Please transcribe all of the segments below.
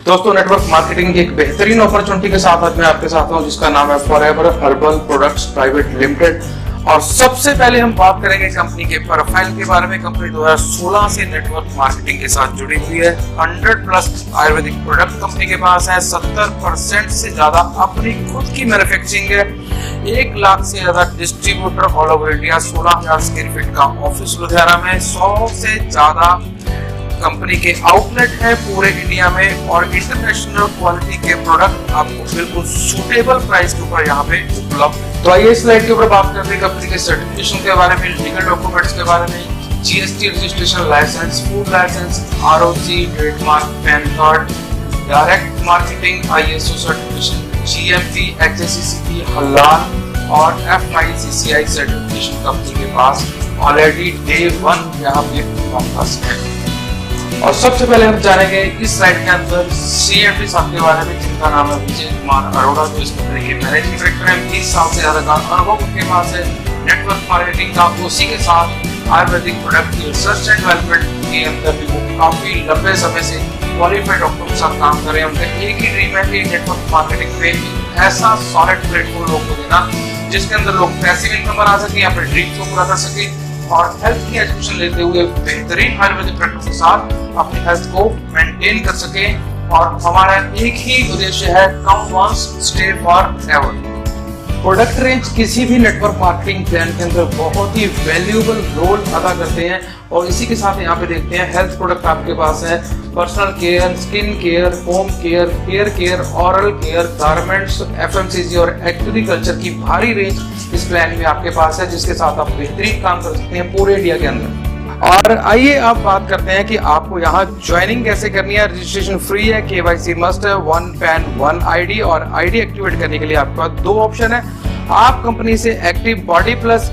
दोस्तों, network marketing की एक बेहतरीन अपॉर्चुनिटी के साथ आज मैं आपके साथ हूं, जिसका नाम है forever herbal products private limited. और सबसे पहले हम बात करेंगे कंपनी के प्रोफाइल के बारे में। कंपनी 2016 से नेटवर्क मार्केटिंग के साथ जुड़ी हुई है। 100+ आयुर्वेदिक प्रोडक्ट कंपनी के पास है। 70% से ज्यादा अपनी खुद की मैन्युफैक्चरिंग है। 1 लाख से ज्यादा distributor all over India. 16,000 square feet का ऑफिस लुधियाना में। 100 से ज्यादा कंपनी के आउटलेट है पूरे इंडिया में। और इंटरनेशनल क्वालिटी के प्रोडक्ट आपको बिल्कुल सूटेबल प्राइस के ऊपर यहाँ पे उपलब्ध। तो आइए स्लाइड के ऊपर बात करते हैं कंपनी के सर्टिफिकेशन के बारे में, लीगल डॉक्यूमेंट्स के बारे में। GST registration licence, food licence, ROC, trademark, PAN card, direct marketing, ISO certification, GMT, HSCCP, हलाल और एफआईसीसीआई सर्टिफिकेशन कंपनी के पास ऑलरेडी डे 1 यहाँ पे पास है। और सबसे पहले हम जानेंगे इस स्लाइड के अंदर सीएमडी साहब के बारे में, जिनका नाम है विजय कुमार अरोड़ा, जो इस कंपनी के मैनेजिंग डायरेक्टर हैं। 20 साल से ज्यादा का अनुभव उनके पास है नेटवर्क मार्केटिंग का। उसी के साथ आयुर्वेदिक प्रोडक्ट की रिसर्च एंड डेवलपमेंट के अंदर भी वो काफी लंबे समय से क्वालिफाइड डॉक्टर के साथ काम कर रहे हैं। उनका एक ही ड्रीम है कि नेटवर्क मार्केटिंग पे ऐसा सॉलिड प्लेटफॉर्म लोगों को देना जिसके अंदर लोग पैसिव इनकम बना सके, अपने ड्रीम्स को पूरा कर सके और हेल्थ की एजुकेशन लेते हुए बेहतरीन आयुर्वेदिक प्रोडक्ट के साथ अपनी हेल्थ को मेंटेन कर सके। और हमारा एक ही उद्देश्य है, come once stay forever. Product range किसी भी नेटवर्क मार्केटिंग प्लान के अंदर बहुत ही वैल्यूएबल रोल अदा करते हैं। और इसी के साथ यहाँ पे देखते हैं हेल्थ प्रोडक्ट आपके पास है। Personal care, skin care, home care, hair care, oral care, garments, FMCG और एग्रीकल्चर की भारी रेंज इस प्लान में आपके पास है, जिसके साथ आप बेहतरीन काम कर सकते हैं पूरे इंडिया के अंदर। और आइए आप बात करते हैं कि आपको यहाँ ज्वाइनिंग कैसे करनी है। रजिस्ट्रेशन फ्री है, केवाईसी मस्ट है, 1 पैन 1 आईडी। और आईडी एक्टिवेट करने के लिए आपके पास 2 ऑप्शन है। आप कंपनी से एक्टिव बॉडी प्लस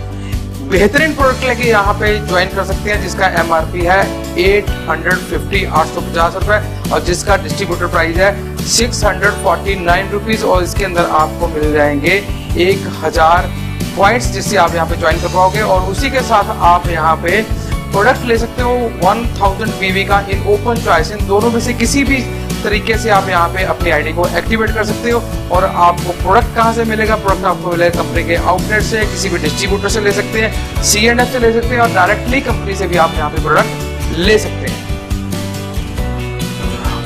बेहतरीन प्रोडक्ट लेके यहाँ पे ज्वाइन कर सकते हैं, जिसका एमआरपी है 850 रुपए और जिसका डिस्ट्रीब्यूटर प्राइस है 649 रुपीज। और इसके अंदर आपको मिल जाएंगे 1000 पॉइंट्स, जिससे आप यहाँ पे ज्वाइन कर पाओगे। और उसी के साथ आप यहाँ पे प्रोडक्ट ले सकते हो 1000 पीवी का इन ओपन चॉइस। इन दोनों में से किसी भी तरीके से आप यहाँ पे अपनी आईडी को एक्टिवेट कर सकते हो। और आपको प्रोडक्ट कहाँ से मिलेगा? प्रोडक्ट आपको मिलेगा कंपनी के आउटलेट से, किसी भी डिस्ट्रीब्यूटर से ले सकते हैं, C&F से ले सकते हैं और डायरेक्टली कंपनी से भी आप यहाँ पे प्रोडक्ट ले सकते हैं।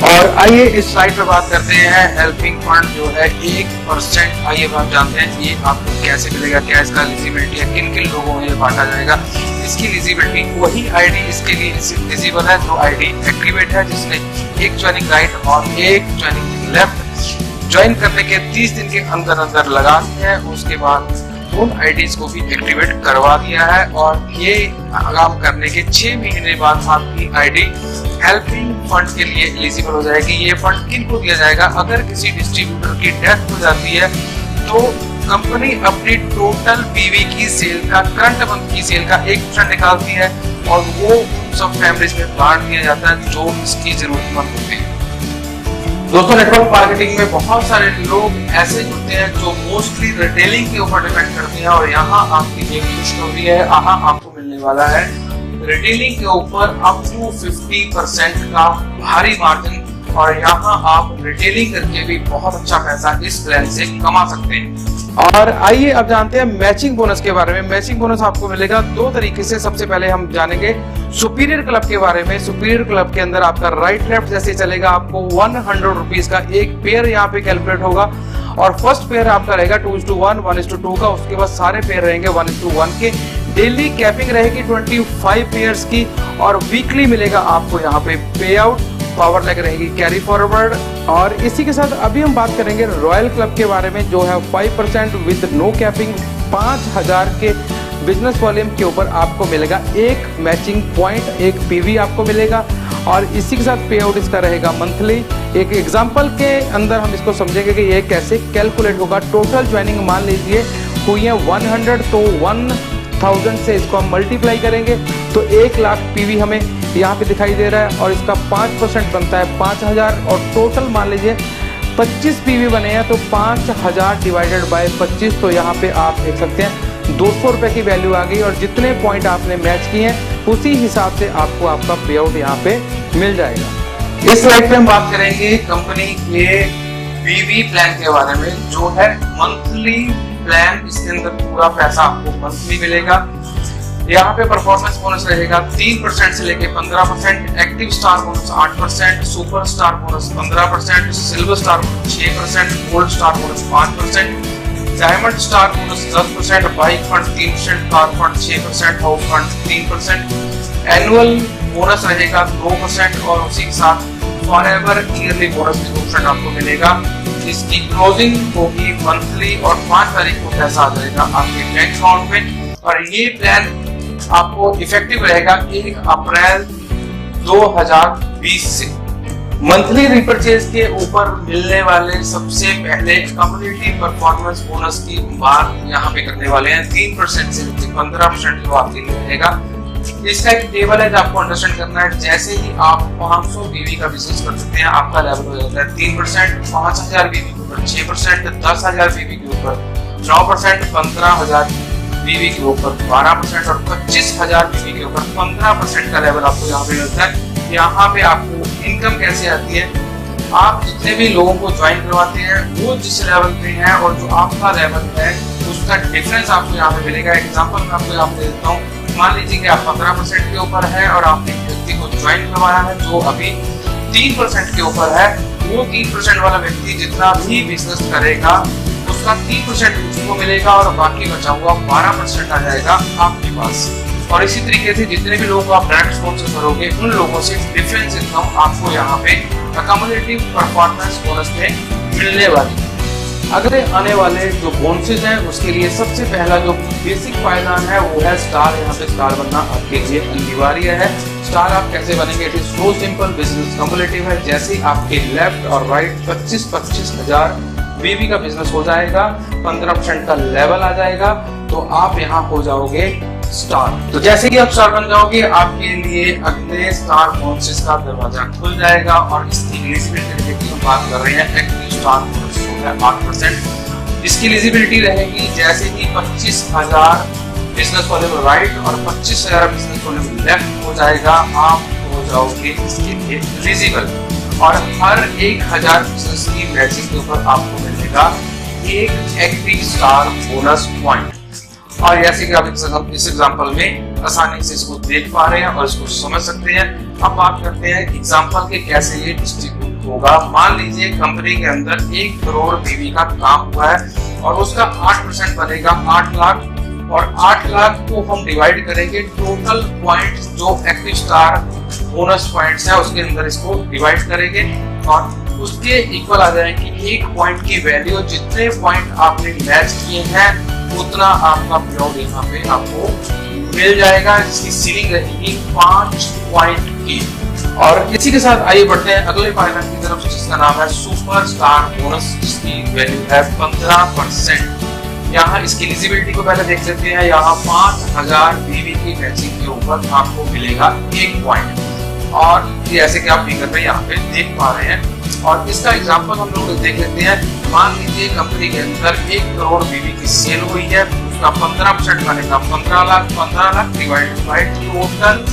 और आइए इस स्लाइड पर बात करते हैं हेल्पिंग फंड जो है 1%। आइए बात जानते हैं ये आपको कैसे मिलेगा, क्या इसका एलिजिबिलिटी है, किन किन लोगों में बांटा जाएगा। इसकी एलिजिबिलिटी वही आईडी इसके लिए एलिजिबल है जो आईडी एक्टिवेट है, जिसने एक ज्वाइनिंग राइट और एक ज्वाइनिंग लेफ्ट ज्वाइन करने के 30 दिन के अंदर अंदर लगा दिया है। उसके बाद उन आईडीज को भी एक्टिवेट करवा दिया है। और ये काम करने के 6 महीने बाद आपकी आईडी हेल्पिंग फंड के लिए एलिजिबल हो जाएगी। ये फंड किनको दिया जाएगा? अगर किसी डिस्ट्रीब्यूटर की डेथ हो जाती है तो कंपनी अपनी टोटल पीवी की सेल का, करंट मंथ की सेल का 1% निकालती है और वो सब फैमिलीज में बांट दिया जाता है जो इसकी जरूरतमंद होते हैं। दोस्तों, नेटवर्क मार्केटिंग में बहुत सारे लोग ऐसे जुड़ते हैं जो मोस्टली रिटेलिंग के ऊपर डिपेंड करते हैं। और यहाँ आपकी एक खुशखबरी है, यहाँ आपको मिलने वाला है रिटेलिंग के ऊपर अप टू 50% का भारी मार्जिन। और यहाँ आप रिटेलिंग करके भी बहुत अच्छा पैसा इस प्लान से कमा सकते हैं। और आइए अब जानते हैं मैचिंग बोनस के बारे में। मैचिंग बोनस आपको मिलेगा 2 तरीके से। सबसे पहले हम जानेंगे सुपीरियर क्लब के बारे में। सुपीरियर क्लब के अंदर आपका राइट लेफ्ट जैसे चलेगा, आपको 100 रुपीज का एक पेयर यहाँ पे कैलकुलेट होगा। और फर्स्ट पेयर आपका रहेगा 2:1, 1:2 का। उसके बाद सारे पेयर रहेंगे 1:1 के। डेली कैपिंग रहेगी 25 पेयर्स की। और वीकली मिलेगा आपको यहाँ पे पे आउट। पावर लेग रहेगी कैरी फॉरवर्ड। और इसी के साथ अभी हम बात करेंगे रॉयल क्लब के बारे में, जो है 5% विद नो कैपिंग। 5000 के बिजनेस वॉल्यूम के ऊपर आपको मिलेगा एक मैचिंग पॉइंट, एक पीवी आपको मिलेगा। और इसी के साथ पे आउट इसका रहेगा मंथली। एक एग्जांपल के अंदर हम इसको समझेंगे कि ये कैसे कैलकुलेट होगा। टोटल ज्वाइनिंग मान लीजिए हुई है 100, तो 1000 से इसको हम मल्टीप्लाई करेंगे तो 1 लाख पीवी हमें यहाँ पे दिखाई दे रहा है। और इसका 5% बनता है 5000। और टोटल मान लीजिए 25 पीवी बने हैं तो 5000 डिवाइडेड बाय 25। तो यहाँ पे आप देख सकते हैं 200 रुपये की वैल्यू आ गई। और जितने पॉइंट आपने मैच किए हैं उसी हिसाब से आपको आपका पे आउट यहाँ पे मिल जाएगा। इस स्लाइड पे हम बात करेंगे कंपनी के बीवी प्लान के बारे में, जो है मंथली प्लान। इसके अंदर पूरा पैसा आपको मंथली मिलेगा। यहाँ पे परफॉर्मेंस बोनस रहेगा 3% से लेके 15%, active star bonus 8%, super star bonus 15%, silver star bonus 6%, gold star bonus 5%, diamond star bonus 10%, bike fund 3%, car fund 6%, house fund 3%, annual bonus रहेगा 2% और उसी के साथ फॉरएवर ईयरली बोनस भी 2% आपको मिलेगा। इसकी क्लोजिंग होगी मंथली और 5 तारीख को पैसा आ जाएगा आपके बैंक अकाउंट में। और ये प्लान आपको इफेक्टिव रहेगा 1 अप्रैल 2020 से। मंथली रिपर्चेज के ऊपर मिलने वाले सबसे पहले कम्युनिटी परफॉर्मेंस बोनस की बात यहाँ पे करने वाले हैं। 3% से 15% जो आपके लिए रहेगा। इसका एक टेबल है जो आपको अंडरस्टैंड करना है। जैसे ही आप 500 बीवी का बिजनेस कर सकते हैं, आपका लेवल हो जाता है 3%, 5000 बीवी के ऊपर 6%, 10000 बीवी के ऊपर 9%, 15000 बीवी के ऊपर 12% और 25000 बीवी के ऊपर 15% का लेवल आपको यहाँ पे मिलता है। यहाँ पे आपको इनकम कैसे आती है, आप जितने भी लोगों को ज्वाइन करवाते हैं वो जिस लेवल पे है और जो आपका लेवल है उसका डिफरेंस आपको यहाँ पे मिलेगा। एग्जाम्पल मैं आपको यहाँ पे देता हूँ। मान लीजिए कि आप 15% के ऊपर है और आपने एक व्यक्ति को ज्वाइन करवाया है जो अभी 3% के ऊपर है। वो 3% वाला व्यक्ति जितना भी बिजनेस करेगा उसका 3% उसको मिलेगा और बाकी बचा हुआ 12% आ जाएगा आपके पास। और इसी तरीके से जितने भी लोगों को आप डायरेक्ट स्पॉन्सर करोगे उन लोगों से डिफरेंस इनकम आपको यहाँ पे कम्युनिटी परफॉर्मेंस बोनस में मिलने वाली है। अगले आने वाले जो बोनसेस हैं उसके लिए सबसे पहला जो बेसिक फायदा है वो है स्टार। यहाँ पे स्टार बनना आपके लिए अनिवार्य है। स्टार आप कैसे बनेंगे? It is so simple, business cumulative है। जैसे ही आपके लेफ्ट और राइट 25-25 हजार बीवी का बिजनेस हो जाएगा, 15% का लेवल आ जाएगा, तो आप यहाँ हो जाओगे स्टार। तो जैसे कि आप स्टार बन जाओगे आपके लिए अगले स्टार बोनसेस का दरवाजा खुल जाएगा। और इसकी एलिजिबिलिटी की हम बात कर रहे हैं, एक्टिव स्टार बोनस हो गया 8%। इसकी एलिजिबिलिटी रहेगी जैसे कि 25,000 बिजनेस वाले में राइट और 25,000 बिजनेस वाले में लेफ्ट हो जाएगा, आप हो जाओगे इसके लिए एलिजिबल। और हर 1,000 बिजनेस की मैचिंग के ऊपर आपको मिलेगा एक एक्टिव स्टार बोनस पॉइंट। और जैसे कि आप इस एग्जांपल में आसानी से इसको देख पा रहे हैं और इसको समझ सकते हैं। अब बात करते हैं एग्जांपल के कैसे ये डिस्ट्रीब्यूट होगा। मान लीजिए कंपनी के अंदर 1 करोड़ बीवी का काम हुआ है और उसका 8% बनेगा 8 लाख। और 8 लाख को हम डिवाइड करेंगे टोटल पॉइंट जो एक्टिव स्टार बोनस पॉइंट्स है उसके अंदर इसको डिवाइड करेंगे और उसके इक्वल आ जाएगी 1 पॉइंट की वैल्यू। जितने पॉइंट आपने मैच किए हैं उतना आपका पेआउट यहाँ पे आपको मिल जाएगा, जिसकी सीलिंग रहेगी 5 पॉइंट की। और इसी के साथ आइए बढ़ते हैं अगले फायदा की तरफ, जिसका नाम है सुपर स्टार बोनस, जिसकी वैल्यू है 15%। यहाँ इसकी एलिजिबिलिटी को पहले देख लेते हैं। यहाँ 5,000 बीवी की मैचिंग के ऊपर आपको मिलेगा 1 पॉइंट। और जैसे कि आप फिगर में यहाँ पे देख पा रहे हैं और इसका एग्जांपल हम लोग देख लेते हैं। मान लीजिए कंपनी के अंदर 1 करोड़ बीवी की सेल हुई है, उसका 15% बनेगा 15 lakh. 15 lakh divided by total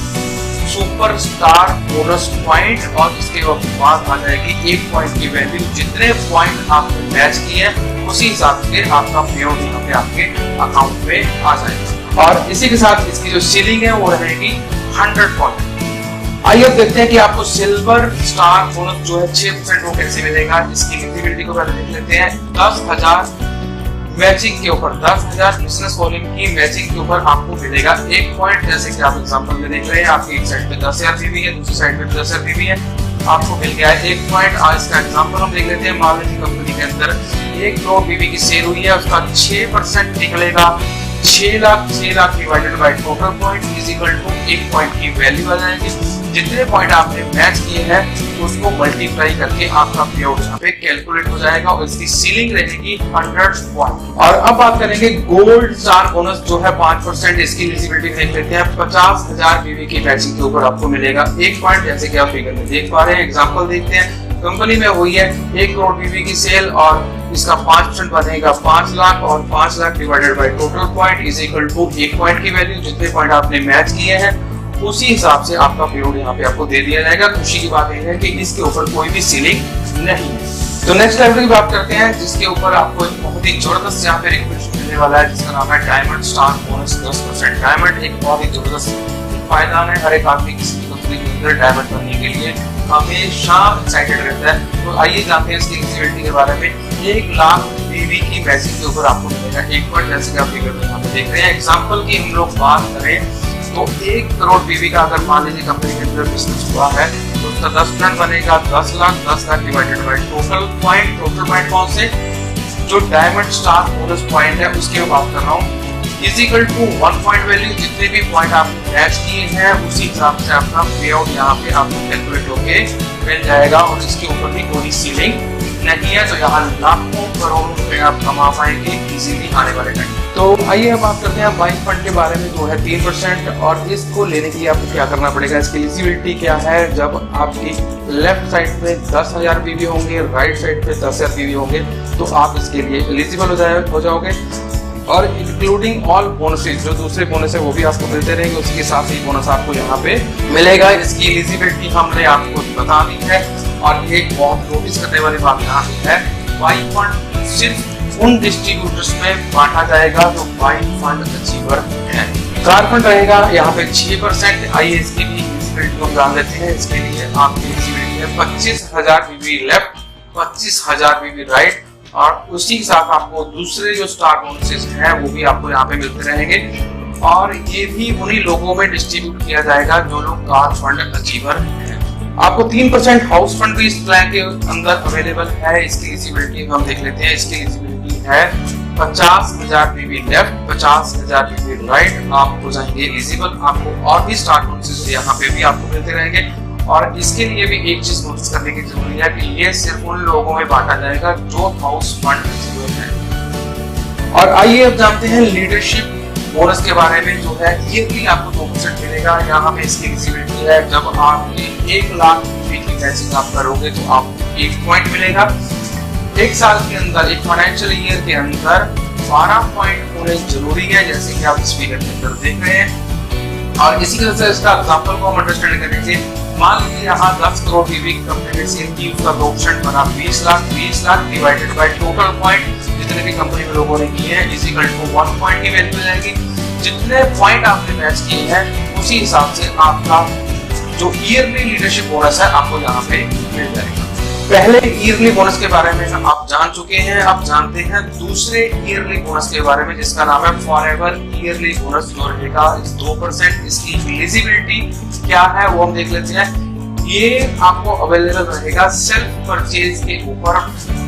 super star bonus point और इसके बाद आ जाएगी 1 पॉइंट की वैल्यू। जितने पॉइंट आपने मैच किए हैं उसी हिसाब से आपका पेआउट यहाँ पे आपके अकाउंट पे आ जाएगा। और इसी के साथ इसकी जो सीलिंग है वो रहेगी 100 पॉइंट। आइए अब देखते हैं कि आपको सिल्वर स्टार बोनस जो है 6% वो कैसे मिलेगा। इसकी एलिजिबिलिटी को पहले देख लेते हैं। 10,000 मैचिंग के ऊपर 10,000 बिजनेस वॉल्यूम की मैचिंग के ऊपर आपको मिलेगा 1 पॉइंट। जैसे कि आप एग्जांपल में देख रहे हैं, आपकी एक साइड पे 10,000 बीवी है, दूसरी साइड पे 10,000 बीवी है, आपको मिल गया है 1 पॉइंट। आज इसका एग्जांपल हम देख लेते हैं। मान लीजिए कंपनी के अंदर 1 करोड़ बीवी की सेल हुई है, उसका 6% निकलेगा 6 lakh divided by total point is equal to 1 point की वैल्यू आ जाएगी। जितने पॉइंट आपने मैच किए हैं उसको मल्टीप्लाई करके आपका पेआउट यहाँ पे कैलकुलेट हो जाएगा और इसकी सीलिंग रहेगी 100 पॉइंट। और अब बात करेंगे गोल्ड स्टार बोनस जो है 5%। इसकी एलिजिबिलिटी देख लेते हैं। 50,000 बीवी की मैचिंग के ऊपर आपको मिलेगा 1 पॉइंट। जैसे कि आप फिगर में देख पा रहे हैं, एग्जांपल देखते हैं। कंपनी में हुई है 1 करोड़ बीवी की सेल और इसका 5% बनेगा 5 लाख और 5 lakh divided by total point is equal to 1 point की वैल्यू। जितने पॉइंट आपने मैच किए हैं उसी हिसाब से आपका पेलोड यहाँ पे आपको दे दिया जाएगा। खुशी की बात यह है कि इसके ऊपर कोई भी सीलिंग नहीं है। तो नेक्स्ट लेवल की बात करते हैं, जिसके ऊपर आपको एक बहुत ही जबरदस्त यहाँ पे रिकमेंडेशन मिलने वाला है, जिसका नाम है डायमंड स्टार बोनस 10%। डायमंड एक बहुत ही जबरदस्त फायदा है। हर एक आदमी किसी भी कंपनी के अंदर डायमंड बनने के लिए हमेशा एक्साइटेड रहता है। तो आइए जानते हैं इसकी एलिजिबिलिटी के बारे में। 1 लाख बीवी की मैचिंग के ऊपर आपको मिलेगा 1 पॉइंट, जैसे कि आप फिगर में यहाँ पे देख रहे हैं। एग्जाम्पल की हम लोग बात करें तो 1 करोड़ बीवी का अगर मान लीजिए कंपनी के अंदर बिजनेस हुआ है तो उसका 10% बनेगा 10 lakh. 10 lakh divided by total point कौन से, जो डायमंड स्टार बोनस पॉइंट है उसकी मैं बात कर रहा हूँ, is equal to 1 point value. जितने भी पॉइंट आपने कैश किए हैं उसी हिसाब से अपना पे आउट यहाँ पे आपको कैलकुलेट होके मिल जाएगा, और इसके ऊपर भी कोई सीलिंग नहीं है। तो यहाँ लाखों करोड़ों रुपए आप कमा पाएंगे इजीली आने वाले टाइम। तो आइए हम बात करते हैं बाइक फंड के बारे में, जो है 3%, और इसको लेने के लिए आपको क्या करना पड़ेगा, इसकी एलिजिबिलिटी क्या है। जब आपकी लेफ्ट साइड में 10,000 बीवी होंगे, राइट साइड पे 10,000 बीवी होंगे, तो आप इसके लिए एलिजिबल हो जाओगे। और इंक्लूडिंग ऑल बोनसेस, जो दूसरे बोनस है वो भी आपको मिलते रहेंगे, उसी के साथ ही बोनस आपको यहाँ पे मिलेगा। इसकी एलिजिबिलिटी हमने आपको बता दी है। और एक बहुत नोटिस करने वाली बात यहाँ पे है, बाइक फंड सिर्फ उन डिस्ट्रीब्यूटर्स में बांटा जाएगा जो बाइक फंड अचीवर है। कार फंड रहेगा यहाँ पे 6%। आइए इसकी भी एलिजिबिलिटी को जान लेते हैं। इसके लिए आपकी एलिजिबिलिटी है 25,000 बीवी लेफ्ट, 25,000 बीवी राइट, और उसी के साथ आपको दूसरे जो स्टार बोनसेस हैं वो भी आपको यहाँ पे मिलते रहेंगे। और ये भी उन्हीं लोगों में डिस्ट्रीब्यूट किया जाएगा जो लोग कार फंड अचीवर हैं। आपको 3% हाउस फंड भी इस प्लान के अंदर अवेलेबल है। इसकी एलिजिबिलिटी हम देख लेते हैं। इसकी एलिजिबिलिटी है 50,000 बीवी लेफ्ट, 50,000 बीवी राइट, आप हो जाएंगे एलिजिबल। आपको और भी स्टार बोनसेस यहाँ पे भी आपको मिलते रहेंगे। और इसके लिए भी एक चीज नोटिस करने की जरूरी है कि ये सिर्फ उन लोगों में बांटा जाएगा जो हाउस फंड अचीवर है। और आइए अब जानते हैं लीडरशिप बोनस के बारे में, जो है ईयरली आपको 2% मिलेगा। यहाँ पे इसकी एलिजिबिलिटी है, जब आप 1 लाख की मैचिंग आप करोगे तो आपको 1 पॉइंट मिलेगा। 1 साल के अंदर, एक फाइनेंशियल ईयर के अंदर 12 पॉइंट होने जरूरी है, जैसे कि आप इस फिगर के अंदर देख रहे हैं। और इसी तरह से इसका एग्जांपल को हम अंडरस्टैंड करेंगे। मान लीजिए यहाँ 10 करोड़ बीवी की कंपनी ने सेल की, उसका 2% बना 20 lakh. 20 lakh divided by total point जितने भी कंपनी में लोगों ने किए हैं इज इक्वल टू 1 पॉइंट की वैल्यू मिल जाएगी। जितने पॉइंट आपने मैच किए हैं उसी हिसाब से आपका जो ईयरली लीडरशिप बोनस है आपको यहाँ पे मिल जाएगा। पहले ईयरली बोनस के बारे में आप जान चुके हैं। अब जानते हैं दूसरे ईयरली बोनस के बारे में, जिसका नाम है फॉरएवर ईयरली बोनस, जो रहेगा 2%। इसकी एलिजिबिलिटी क्या है वो हम देख लेते हैं। ये आपको अवेलेबल रहेगा सेल्फ परचेज के ऊपर,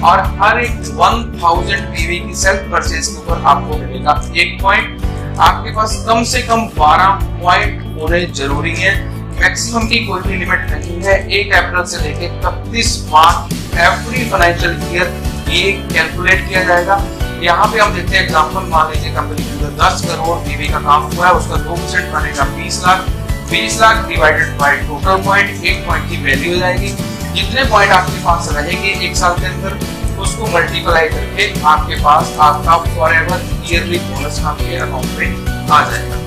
और हर एक 1000 बीवी की सेल्फ परचेज के ऊपर आपको मिलेगा 1 पॉइंट। आपके पास कम से कम 12 पॉइंट होने जरूरी है। मैक्सिमम की कोई भी लिमिट नहीं है। 1 अप्रैल से लेकर 31 मार्च एवरी फाइनेंशियल ईयर ये कैलकुलेट किया जाएगा। यहाँ पे हम देखते हैं एग्जांपल, मान लीजिए कंपनी के अंदर 10 करोड़ बीवी का काम हुआ है, उसका 2% बनेगा 20 lakh. 20 lakh divided by total point, 1 point की वैल्यू हो जाएगी। जितने पॉइंट आपके पास रहेंगे 1 साल के अंदर, उसको मल्टीप्लाई करके आपके पास आपका फॉरएवर ईयरली बोनस आपके अकाउंट में आ जाएगा।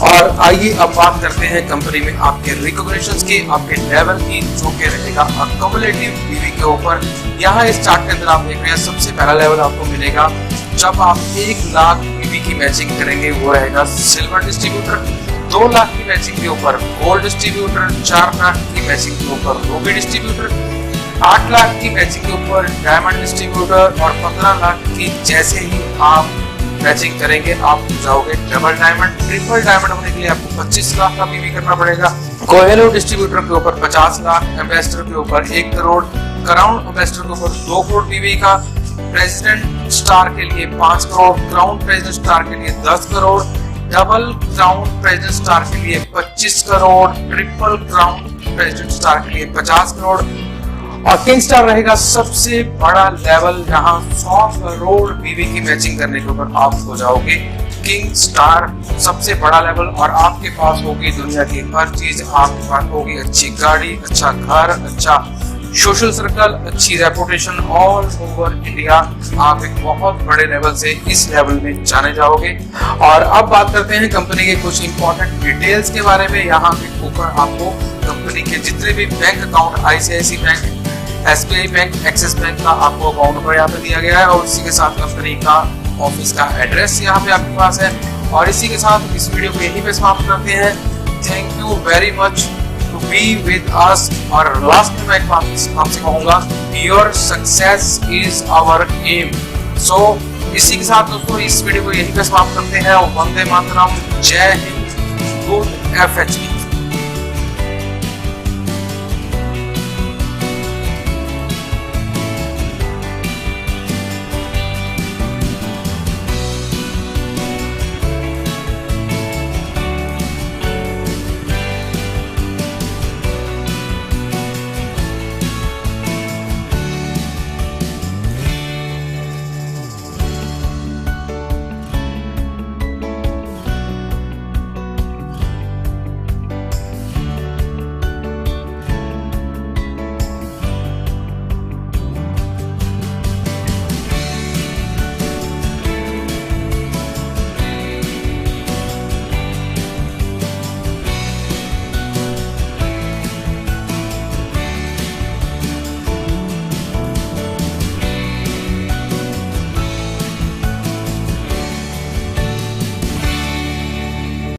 और आइए अब बात करते हैं कंपनी में आपके रिकॉग्निशंस की, आपके लेवल की, जो कि रहेगा अक्युमुलेटिव बीवी के ऊपर। यहाँ इस चार्ट के अंदर आप देख रहे हैं, सबसे पहला लेवल आपको मिलेगा जब आप 1 लाख बीवी की मैचिंग करेंगे, वो रहेगा सिल्वर डिस्ट्रीब्यूटर। 2 लाख की मैचिंग के ऊपर गोल्ड डिस्ट्रीब्यूटर, 4 लाख की मैचिंग के ऊपर रूबी डिस्ट्रीब्यूटर, 8 लाख की मैचिंग के ऊपर डायमंड डिस्ट्रीब्यूटर, और 15 लाख की जैसे ही आप मैचिंग करेंगे आप हो जाओगे डबल डायमंड। ट्रिपल डायमंड होने के लिए आपको 25 लाख का बीवी करना पड़ेगा। कोहेलो डिस्ट्रीब्यूटर के ऊपर 50 लाख, एम्बेसडर के ऊपर 1 करोड़, क्राउन एम्बेसडर के ऊपर 2 करोड़ बीवी का, प्रेसिडेंट स्टार के लिए 5 करोड़, क्राउन प्रेसिडेंट स्टार के लिए 10 crore, double crown president star के लिए 25 crore, triple crown president star के लिए 50 करोड़, और किंग स्टार रहेगा सबसे बड़ा लेवल, जहां 100 करोड़ बीवी की मैचिंग करने के ऊपर आप हो जाओगे किंग स्टार, सबसे बड़ा लेवल। और आपके पास होगी दुनिया की हर चीज, आपके पास होगी अच्छी गाड़ी, अच्छा घर, अच्छा सोशल सर्कल, अच्छी रेपुटेशन ऑल ओवर इंडिया। आप एक बहुत बड़े लेवल से इस लेवल में जाने जाओगे। और अब बात करते हैं कंपनी के कुछ इंपॉर्टेंट डिटेल्स के बारे में। यहाँ पे ऊपर आपको कंपनी के जितने भी bank account, ICICI bank, SBI bank, axis bank का आपको अकाउंट नंबर यहाँ पे दिया गया है और इसी के साथ कंपनी का ऑफिस का एड्रेस यहाँ पे आपके पास है। और इसी के साथ इस वीडियो को यहीं पे समाप्त करते हैं। Thank you very much to be with us. और लास्ट में मैं एक बात आपसे कहूंगा, your success is our aim. So इसी के साथ दोस्तों इस वीडियो को यहीं पे समाप्त करते हैं। वंदे मातरम, जय हिंद, गुड FHP।